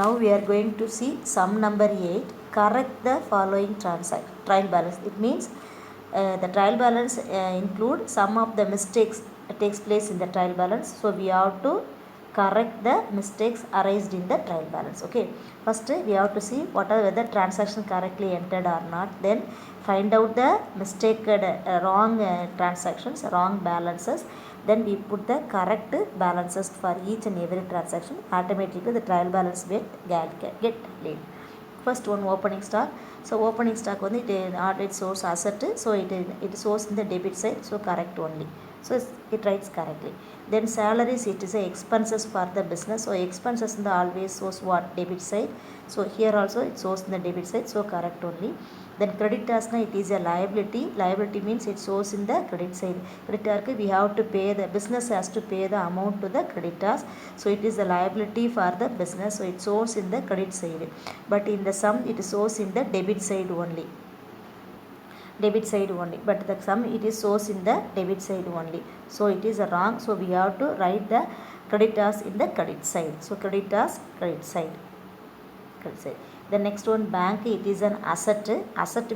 Now we are going to see sum number 8. Correct the following trial balance. It means the trial balance include some of the mistakes takes place in the trial balance. So we have to correct the mistakes arised in the trial balance. Okay, first we have to see what are whether transaction correctly entered or not. Then find out the wrong transactions, wrong balances. Then we put the correct balances for each and every transaction. Automatically the trial balance get laid. First one, opening stock. So opening stock on it shows asset, so it shows in the debit side, so correct only. So it writes correctly. Then salaries, it is a expenses for the business, so expenses in the always shows what, debit side. So here also it shows in the debit side, so correct only. Then creditors, it is a liability means it shows in the credit side. Creditor we have to pay, the business has to pay the amount to the creditors, so it is a liability for the business, so it shows in the credit side. But in the sum it shows in the debit side only, but the sum it is shows in the debit side only, so it is wrong. So we have to write the creditors in the credit side, so creditors credit side. The next one, bank, it is an asset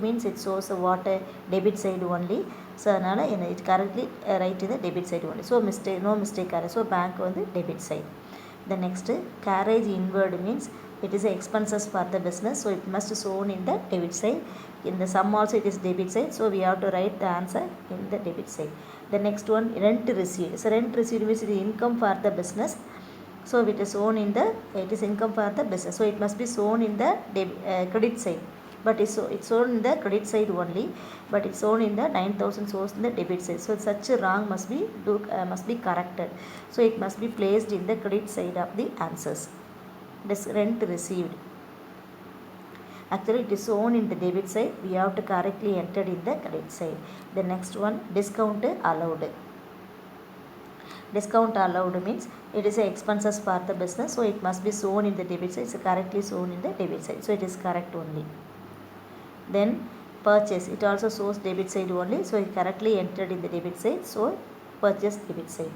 means it shows what, debit side only, so adana it correctly write in the debit side only, so no mistake, so bank on the debit side. The next, carriage inward means it is expenses for the business, so it must shown in the debit side. In the sum also it is debit side, so we have to write the answer in the debit side. The next one, rent received. So rent received means it is income for the business, so it is shown in the, it is income for the business, so it must be shown in the credit side, but it's shown in the credit side only, but it's shown in the 9,000 shows in the debit side, so such a wrong must be corrected, so it must be placed in the credit side of the answers. This rent received, actually it is shown in the debit side, we have to correctly enter in the credit side. The next one, discount allowed. Discount allowed means it is a expenses for the business, so it must be shown in the debit side, so correctly shown in the debit side, so it is correct only. Then purchase, it also shows debit side only, so it correctly entered in the debit side, so purchase debit side.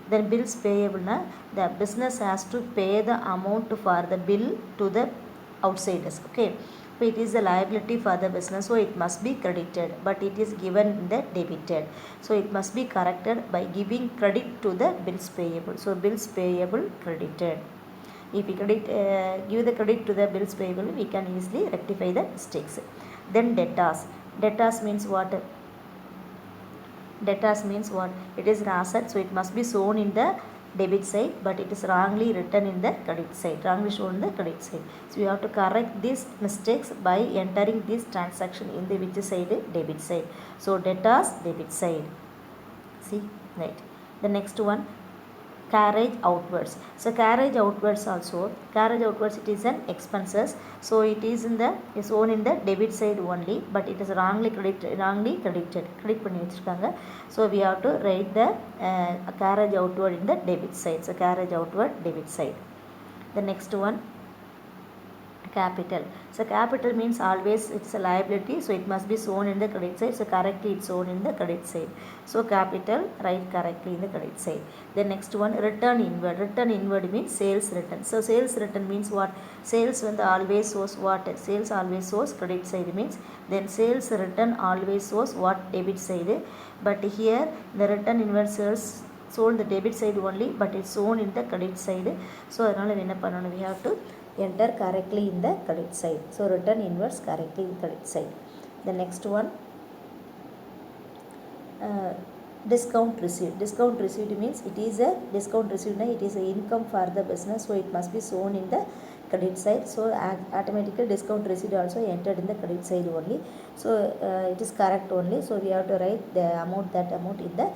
Then bills payable, the business has to pay the amount for the bill to the outsiders. Okay, so it is a liability for the business, so it must be credited, but it is given in the debited, so it must be corrected by giving credit to the bills payable, so bills payable credited. If we give the credit to the bills payable, we can easily rectify the mistakes. Then debtors means what? Debtors means what? It is an asset, so it must be shown in the debit side, but it is wrongly written in the credit side, wrongly shown in the credit side. So you have to correct these mistakes by entering this transaction in the which side? Debit side. So debtors debit side. See, right. The next one, carriage outwards. So carriage outwards it is an expenses, so it is in the is shown in the debit side only, but it is wrongly credited credit பண்ணி வச்சிருக்காங்க, so we have to write the carriage outward in the debit side, so carriage outward debit side. The next one, capital. So capital means always it's a liability, so it must be shown in the credit side, so correctly it's shown in the credit side, so capital write correctly in the credit side. The next one, return inward means sales return. So sales return means what? Sales when the always shows what? Sales always shows credit side means, then sales return always shows what? Debit side, but here the return inward sales shown the debit side only, but it's shown in the credit side, so அதனால என்ன பண்ணணும், we have to enter correctly in the credit side, so return inwards correctly in credit side. The next one, discount received means it is a discount received, it is a income for the business, so it must be shown in the credit side, so automatically discount received also entered in the credit side only, so it is correct only, so we have to write the amount in the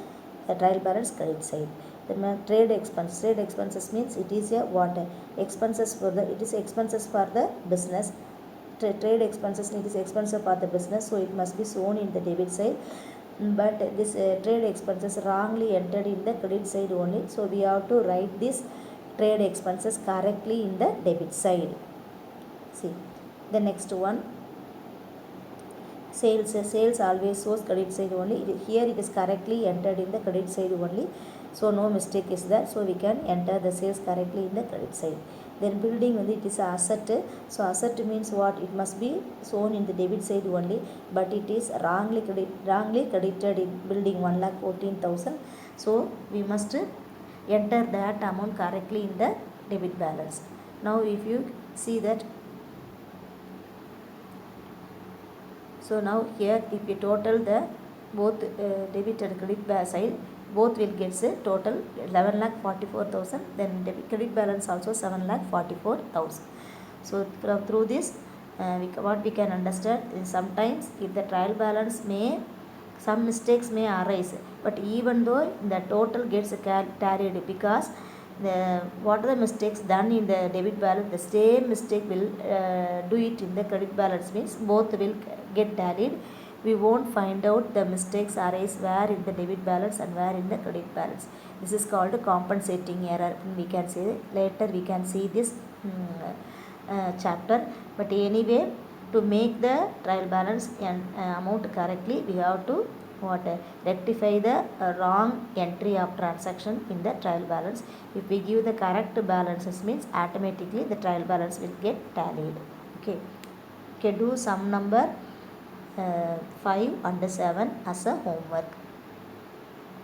trial balance credit side. Then trade expenses means it is a what? Expenses for the, it is expenses for the business. Trade expenses, it is expenses for the business, so it must be shown in the debit side, but this trade expenses wrongly entered in the credit side only, so we have to write this trade expenses correctly in the debit side. See, the next one, sales always shows credit side only, here it is correctly entered in the credit side only, so no mistake is there, so we can enter the sales correctly in the credit side. then building வந்து it is a asset. So asset means what? It must be shown in the debit side only, but it is wrongly credited in building 1,14,000. So we must enter that amount correctly in the debit balance. Now if you see that, so now here if you total the both debit and credit side, both will get a total 11,44,000. Then debit credit balance also 7,44,000. So through this what we can understand is sometimes if the trial balance some mistakes may arise, but even though the total gets carried, because what are the mistakes done in the debit balance, the same mistake will do it in the credit balance, means both will get tallied. We won't find out the mistakes arise where in the debit balance and where in the credit balance. This is called compensating error. We can say later we can see this chapter. But anyway, to make the trial balance and amount correctly, we have to rectify the wrong entry of transaction in the trial balance. If we give the correct balances, means automatically the trial balance will get tallied. Okay, do sum number 5 and 7 as a homework.